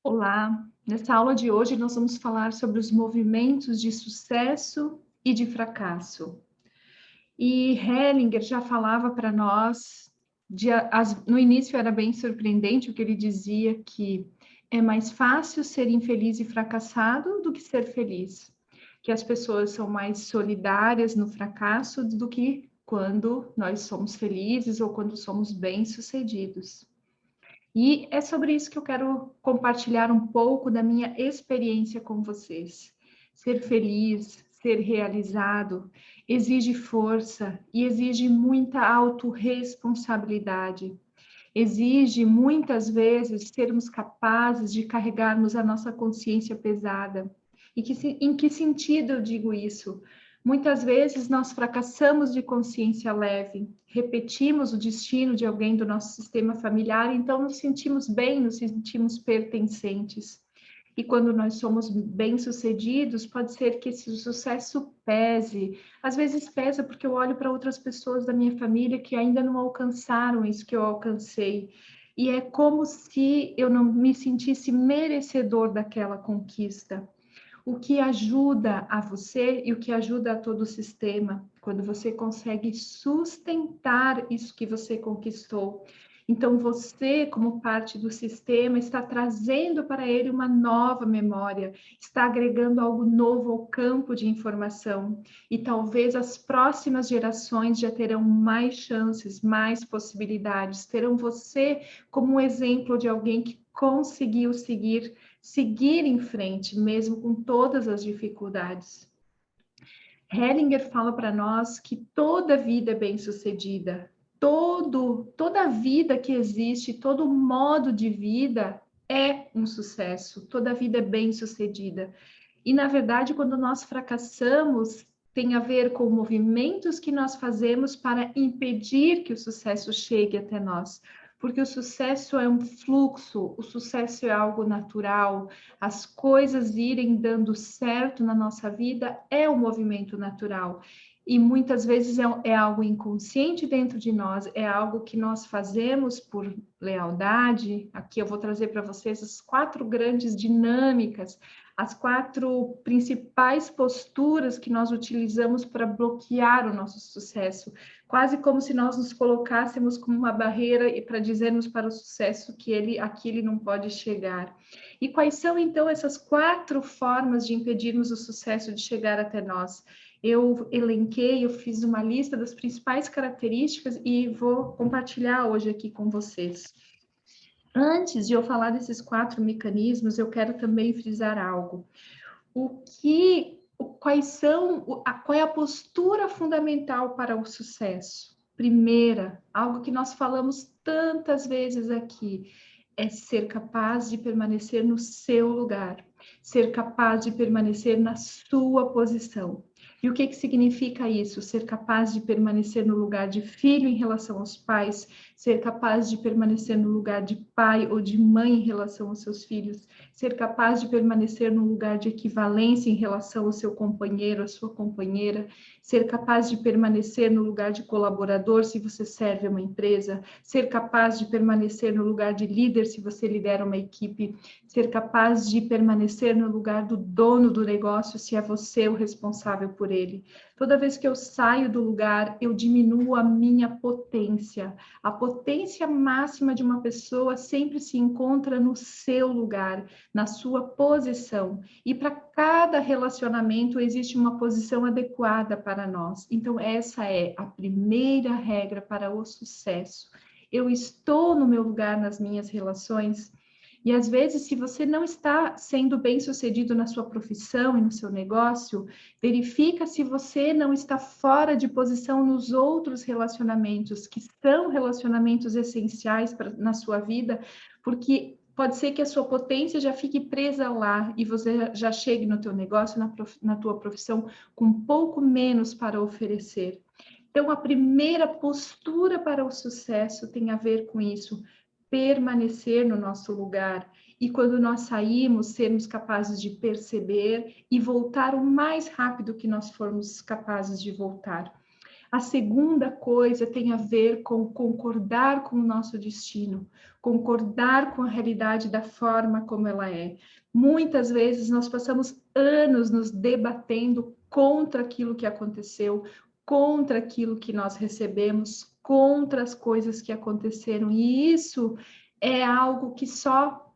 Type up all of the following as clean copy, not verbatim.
Olá, nessa aula de hoje nós vamos falar sobre os movimentos de sucesso e de fracasso. E Hellinger já falava para nós, no início era bem surpreendente o que ele dizia, que é mais fácil ser infeliz e fracassado do que ser feliz, que as pessoas são mais solidárias no fracasso do que quando nós somos felizes ou quando somos bem-sucedidos. E é sobre isso que eu quero compartilhar um pouco da minha experiência com vocês. Ser feliz, ser realizado, exige força e exige muita autorresponsabilidade. Exige muitas vezes sermos capazes de carregarmos a nossa consciência pesada. Em que sentido eu digo isso? Muitas vezes nós fracassamos de consciência leve, repetimos o destino de alguém do nosso sistema familiar, então nos sentimos bem, nos sentimos pertencentes. E quando nós somos bem-sucedidos, pode ser que esse sucesso pese. Às vezes pesa porque eu olho para outras pessoas da minha família que ainda não alcançaram isso que eu alcancei. E é como se eu não me sentisse merecedor daquela conquista. O que ajuda a você e o que ajuda a todo o sistema, quando você consegue sustentar isso que você conquistou. Então, você, como parte do sistema, está trazendo para ele uma nova memória, está agregando algo novo ao campo de informação. E talvez as próximas gerações já terão mais chances, mais possibilidades, terão você como um exemplo de alguém que conseguiu seguir em frente, mesmo com todas as dificuldades. Hellinger fala para nós que toda vida é bem-sucedida, toda vida que existe, todo modo de vida é um sucesso, toda vida é bem-sucedida. E, na verdade, quando nós fracassamos, tem a ver com movimentos que nós fazemos para impedir que o sucesso chegue até nós. Porque o sucesso é um fluxo, o sucesso é algo natural, as coisas irem dando certo na nossa vida é um movimento natural. E muitas vezes é algo inconsciente dentro de nós, é algo que nós fazemos por lealdade. Aqui eu vou trazer para vocês as 4 grandes dinâmicas, as 4 principais posturas que nós utilizamos para bloquear o nosso sucesso, quase como se nós nos colocássemos como uma barreira e para dizermos para o sucesso que aqui ele não pode chegar. E quais são então essas 4 formas de impedirmos o sucesso de chegar até nós? Eu elenquei, eu fiz uma lista das principais características e vou compartilhar hoje aqui com vocês. Antes de eu falar desses 4 mecanismos, eu quero também frisar algo. Qual é a postura fundamental para o sucesso? Primeira, algo que nós falamos tantas vezes aqui, é ser capaz de permanecer no seu lugar, ser capaz de permanecer na sua posição. E o que significa isso? Ser capaz de permanecer no lugar de filho em relação aos pais, ser capaz de permanecer no lugar de pai ou de mãe em relação aos seus filhos, ser capaz de permanecer no lugar de equivalência em relação ao seu companheiro, à sua companheira, ser capaz de permanecer no lugar de colaborador se você serve a uma empresa, ser capaz de permanecer no lugar de líder se você lidera uma equipe, ser capaz de permanecer no lugar do dono do negócio se é você o responsável por ele. Toda vez que eu saio do lugar, eu diminuo a minha potência. A potência máxima de uma pessoa sempre se encontra no seu lugar, na sua posição. E para cada relacionamento existe uma posição adequada para nós. Então, essa é a primeira regra para o sucesso. Eu estou no meu lugar nas minhas relações. E às vezes, se você não está sendo bem-sucedido na sua profissão e no seu negócio, verifica se você não está fora de posição nos outros relacionamentos, que são relacionamentos essenciais na sua vida, porque pode ser que a sua potência já fique presa lá e você já chegue no teu negócio, na tua profissão, com um pouco menos para oferecer. Então, a primeira postura para o sucesso tem a ver com isso, permanecer no nosso lugar. E quando nós saímos, sermos capazes de perceber e voltar o mais rápido que nós formos capazes de voltar. A segunda coisa tem a ver com concordar com o nosso destino, concordar com a realidade da forma como ela é. Muitas vezes nós passamos anos nos debatendo contra aquilo que aconteceu, contra aquilo que nós recebemos, contra as coisas que aconteceram, e isso é algo que só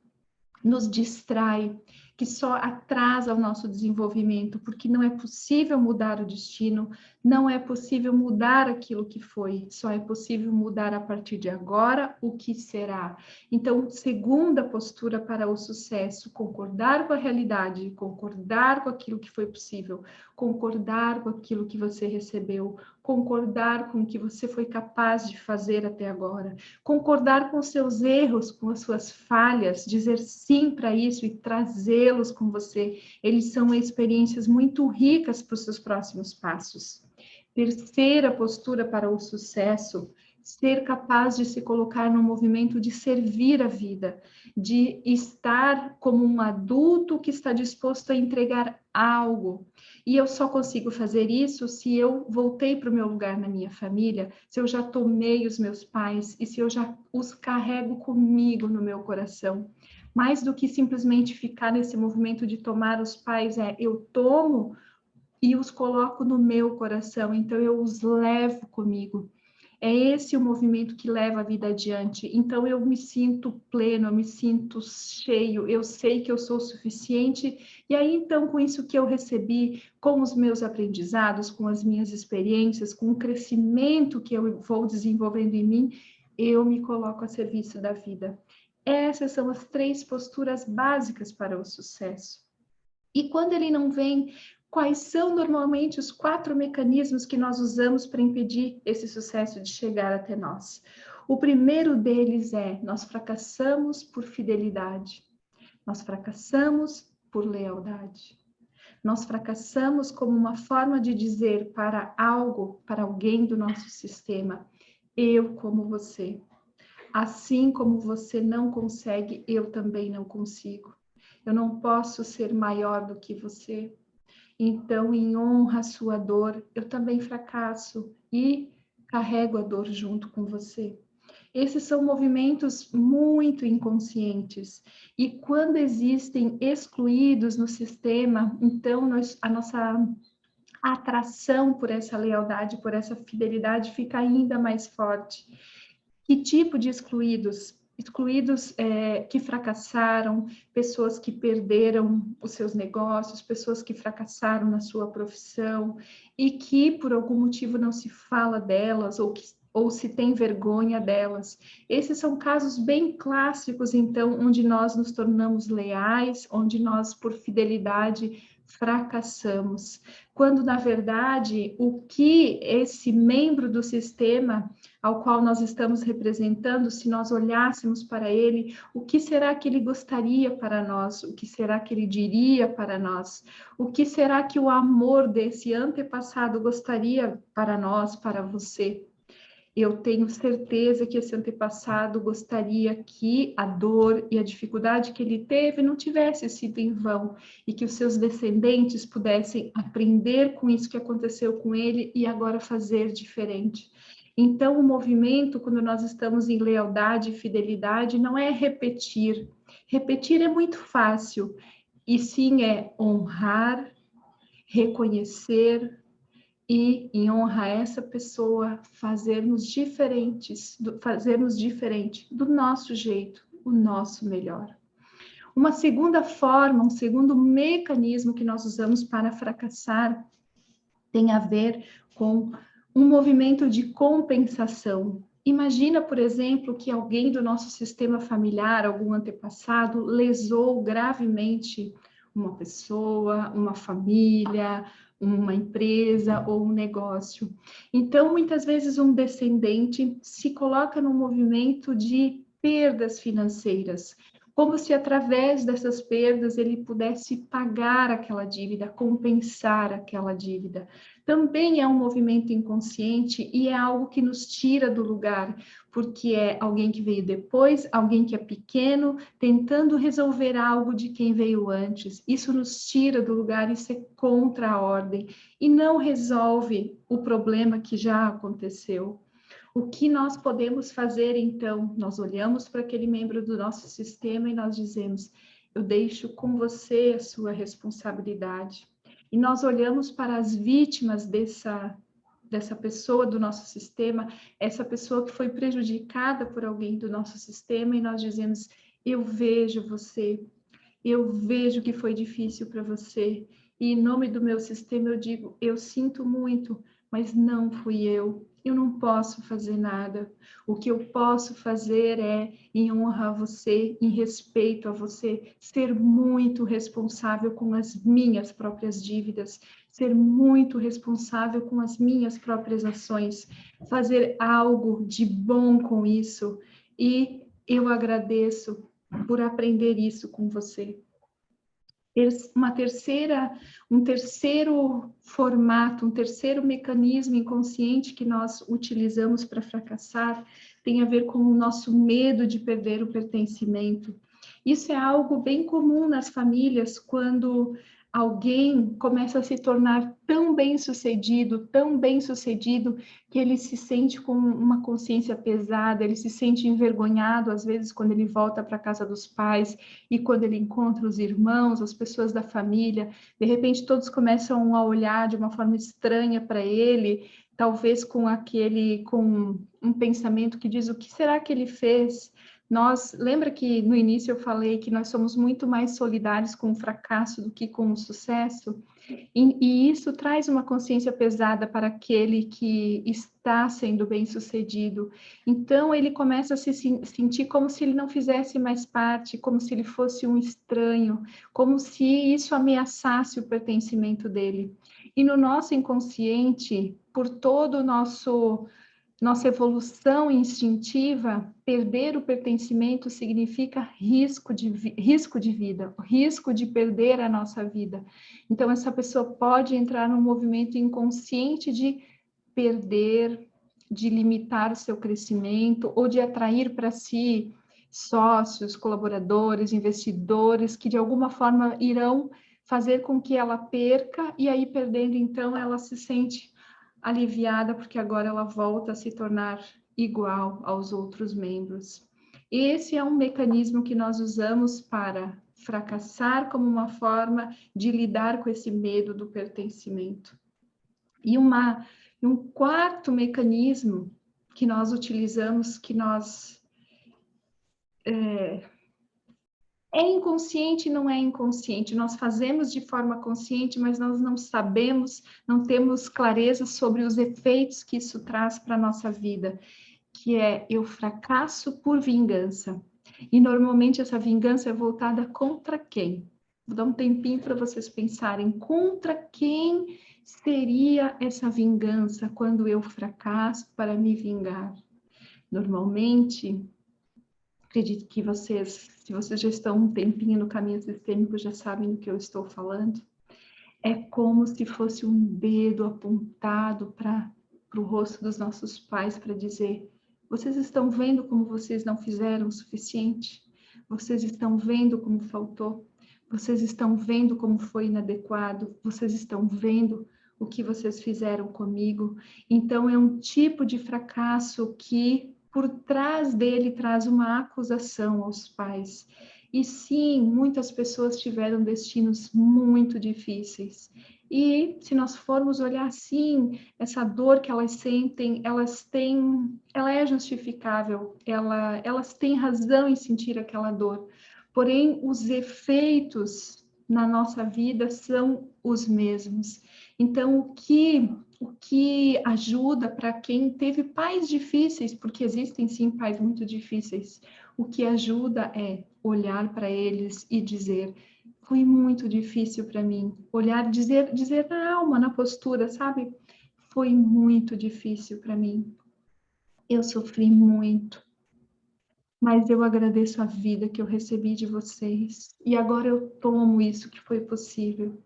nos distrai, que só atrasa o nosso desenvolvimento, porque não é possível mudar o destino, não é possível mudar aquilo que foi, só é possível mudar a partir de agora o que será. Então, segunda postura para o sucesso, concordar com a realidade, concordar com aquilo que foi possível, concordar com aquilo que você recebeu, concordar com o que você foi capaz de fazer até agora, concordar com os seus erros, com as suas falhas, dizer sim para isso e trazê-los com você. Eles são experiências muito ricas para os seus próximos passos. Terceira postura para o sucesso, ser capaz de se colocar no movimento de servir a vida, de estar como um adulto que está disposto a entregar algo. E eu só consigo fazer isso se eu voltei para o meu lugar na minha família, se eu já tomei os meus pais e se eu já os carrego comigo no meu coração. Mais do que simplesmente ficar nesse movimento de tomar os pais, eu tomo e os coloco no meu coração, então eu os levo comigo. É esse o movimento que leva a vida adiante. Então eu me sinto pleno, eu me sinto cheio, eu sei que eu sou suficiente. E aí então com isso que eu recebi, com os meus aprendizados, com as minhas experiências, com o crescimento que eu vou desenvolvendo em mim, eu me coloco a serviço da vida. Essas são as 3 posturas básicas para o sucesso. E quando ele não vem, quais são normalmente os 4 mecanismos que nós usamos para impedir esse sucesso de chegar até nós? O primeiro deles é: nós fracassamos por fidelidade, nós fracassamos por lealdade, nós fracassamos como uma forma de dizer para algo, para alguém do nosso sistema: eu como você. Assim como você não consegue, eu também não consigo. Eu não posso ser maior do que você. Então, em honra à sua dor, eu também fracasso e carrego a dor junto com você. Esses são movimentos muito inconscientes. E quando existem excluídos no sistema, então a nossa atração por essa lealdade, por essa fidelidade fica ainda mais forte. Que tipo de excluídos? Excluídos que fracassaram, pessoas que perderam os seus negócios, pessoas que fracassaram na sua profissão e que por algum motivo não se fala delas ou se tem vergonha delas. Esses são casos bem clássicos, então, onde nós nos tornamos leais, onde nós, por fidelidade, fracassamos. Quando, na verdade, o que esse membro do sistema ao qual nós estamos representando, se nós olhássemos para ele, o que será que ele gostaria para nós? O que será que ele diria para nós? O que será que o amor desse antepassado gostaria para nós, para você? Eu tenho certeza que esse antepassado gostaria que a dor e a dificuldade que ele teve não tivesse sido em vão e que os seus descendentes pudessem aprender com isso que aconteceu com ele e agora fazer diferente. Então, o movimento, quando nós estamos em lealdade e fidelidade, não é repetir. Repetir é muito fácil, e sim é honrar, reconhecer e, em honra a essa pessoa, fazermos diferente do nosso jeito, o nosso melhor. Uma segunda forma, um segundo mecanismo que nós usamos para fracassar tem a ver com um movimento de compensação. Imagina, por exemplo, que alguém do nosso sistema familiar, algum antepassado, lesou gravemente uma pessoa, uma família, uma empresa ou um negócio. Então, muitas vezes um descendente se coloca num movimento de perdas financeiras, como se através dessas perdas ele pudesse pagar aquela dívida, compensar aquela dívida. Também é um movimento inconsciente e é algo que nos tira do lugar, porque é alguém que veio depois, alguém que é pequeno, tentando resolver algo de quem veio antes. Isso nos tira do lugar, isso é contra a ordem e não resolve o problema que já aconteceu. O que nós podemos fazer, então? Nós olhamos para aquele membro do nosso sistema e nós dizemos: eu deixo com você a sua responsabilidade. E nós olhamos para as vítimas dessa pessoa do nosso sistema, essa pessoa que foi prejudicada por alguém do nosso sistema, e nós dizemos: eu vejo você, eu vejo que foi difícil para você, e em nome do meu sistema eu digo: eu sinto muito, mas não fui eu. Eu não posso fazer nada. O que eu posso fazer é, em honra a você, em respeito a você, ser muito responsável com as minhas próprias dívidas, ser muito responsável com as minhas próprias ações, fazer algo de bom com isso. E eu agradeço por aprender isso com você. Um terceiro formato, um terceiro mecanismo inconsciente que nós utilizamos para fracassar tem a ver com o nosso medo de perder o pertencimento. Isso é algo bem comum nas famílias quando alguém começa a se tornar tão bem sucedido, que ele se sente com uma consciência pesada, ele se sente envergonhado, às vezes, quando ele volta para a casa dos pais e quando ele encontra os irmãos, as pessoas da família, de repente todos começam a olhar de uma forma estranha para ele, talvez com um pensamento que diz: o que será que ele fez? Lembra que no início eu falei que nós somos muito mais solidários com o fracasso do que com o sucesso? E isso traz uma consciência pesada para aquele que está sendo bem-sucedido. Então, ele começa a se sentir como se ele não fizesse mais parte, como se ele fosse um estranho, como se isso ameaçasse o pertencimento dele. E no nosso inconsciente, por todo o nossa evolução instintiva, perder o pertencimento significa risco de vida, risco de perder a nossa vida. Então, essa pessoa pode entrar num movimento inconsciente de perder, de limitar o seu crescimento ou de atrair para si sócios, colaboradores, investidores que de alguma forma irão fazer com que ela perca, e aí perdendo, então, ela se sente aliviada porque agora ela volta a se tornar igual aos outros membros. Esse é um mecanismo que nós usamos para fracassar como uma forma de lidar com esse medo do pertencimento. E um quarto mecanismo que nós utilizamos, que nós é inconsciente e não é inconsciente. Nós fazemos de forma consciente, mas nós não sabemos, não temos clareza sobre os efeitos que isso traz para a nossa vida, que é: eu fracasso por vingança. E normalmente essa vingança é voltada contra quem? Vou dar um tempinho para vocês pensarem contra quem seria essa vingança quando eu fracasso para me vingar. Normalmente, acredito que se vocês já estão um tempinho no caminho sistêmico, já sabem do que eu estou falando. É como se fosse um dedo apontado para o rosto dos nossos pais para dizer: vocês estão vendo como vocês não fizeram o suficiente? Vocês estão vendo como faltou? Vocês estão vendo como foi inadequado? Vocês estão vendo o que vocês fizeram comigo? Então, é um tipo de fracasso que, por trás dele, traz uma acusação aos pais. E sim, muitas pessoas tiveram destinos muito difíceis. E se nós formos olhar, sim, essa dor que elas sentem, ela é justificável, elas têm razão em sentir aquela dor. Porém, os efeitos na nossa vida são os mesmos. Então, o que ajuda para quem teve pais difíceis, porque existem sim pais muito difíceis, o que ajuda é olhar para eles e dizer: foi muito difícil para mim. Olhar, dizer na alma, na postura, sabe? Foi muito difícil para mim. Eu sofri muito. mas eu agradeço a vida que eu recebi de vocês. E agora eu tomo isso que foi possível.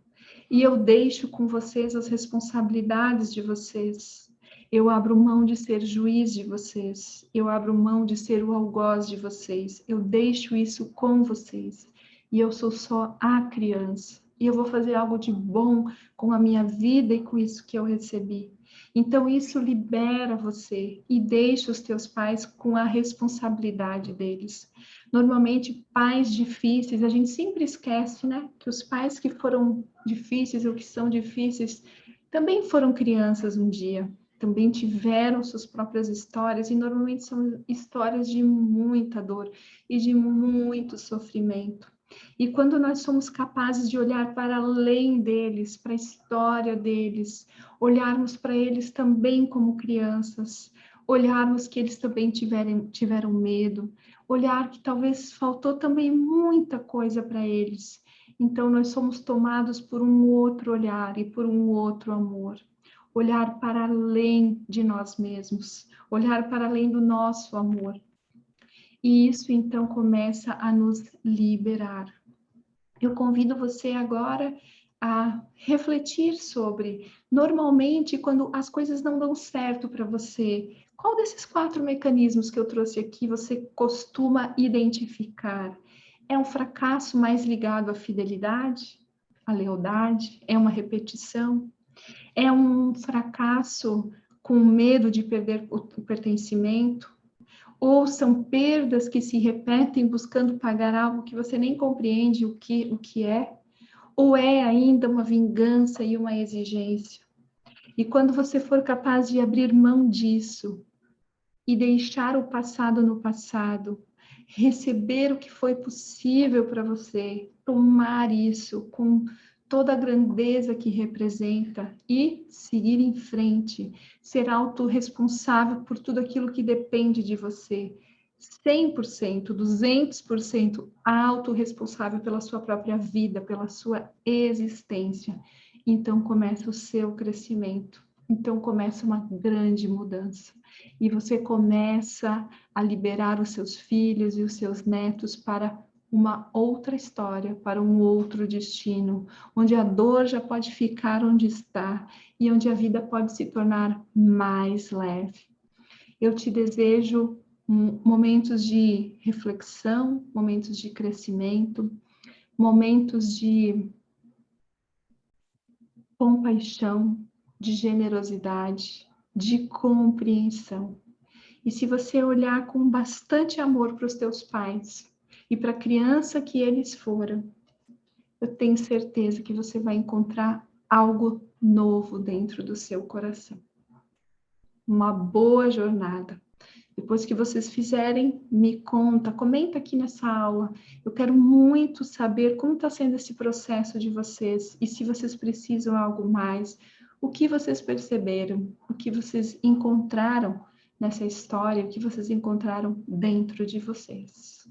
E eu deixo com vocês as responsabilidades de vocês. Eu abro mão de ser juiz de vocês. Eu abro mão de ser o algoz de vocês. Eu deixo isso com vocês. E eu sou só a criança. E eu vou fazer algo de bom com a minha vida e com isso que eu recebi. Então, isso libera você e deixa os teus pais com a responsabilidade deles. Normalmente, pais difíceis, a gente sempre esquece, né? Que os pais que foram difíceis ou que são difíceis também foram crianças um dia, também tiveram suas próprias histórias, e normalmente são histórias de muita dor e de muito sofrimento. E quando nós somos capazes de olhar para além deles, para a história deles, olharmos para eles também como crianças, olharmos que eles também tiveram medo, olhar que talvez faltou também muita coisa para eles. Então, nós somos tomados por um outro olhar e por um outro amor. Olhar para além de nós mesmos, olhar para além do nosso amor. E isso, então, começa a nos liberar. Eu convido você agora a refletir sobre, normalmente, quando as coisas não dão certo para você, qual desses 4 mecanismos que eu trouxe aqui você costuma identificar? É um fracasso mais ligado à fidelidade, à lealdade? É uma repetição? É um fracasso com medo de perder o pertencimento? Ou são perdas que se repetem buscando pagar algo que você nem compreende o que é? Ou é ainda uma vingança e uma exigência? E quando você for capaz de abrir mão disso e deixar o passado no passado, receber o que foi possível para você, tomar isso com toda a grandeza que representa e seguir em frente, ser autorresponsável por tudo aquilo que depende de você, 100%, 200% autorresponsável pela sua própria vida, pela sua existência. Então começa o seu crescimento. Então começa uma grande mudança. E você começa a liberar os seus filhos e os seus netos para uma outra história, para um outro destino, onde a dor já pode ficar onde está e onde a vida pode se tornar mais leve. Eu te desejo momentos de reflexão, momentos de crescimento, momentos de compaixão, de generosidade, de compreensão. E se você olhar com bastante amor para os teus pais e para a criança que eles foram, eu tenho certeza que você vai encontrar algo novo dentro do seu coração. Uma boa jornada. Depois que vocês fizerem, me conta, comenta aqui nessa aula. Eu quero muito saber como está sendo esse processo de vocês e se vocês precisam algo mais, o que vocês perceberam, o que vocês encontraram nessa história, o que vocês encontraram dentro de vocês.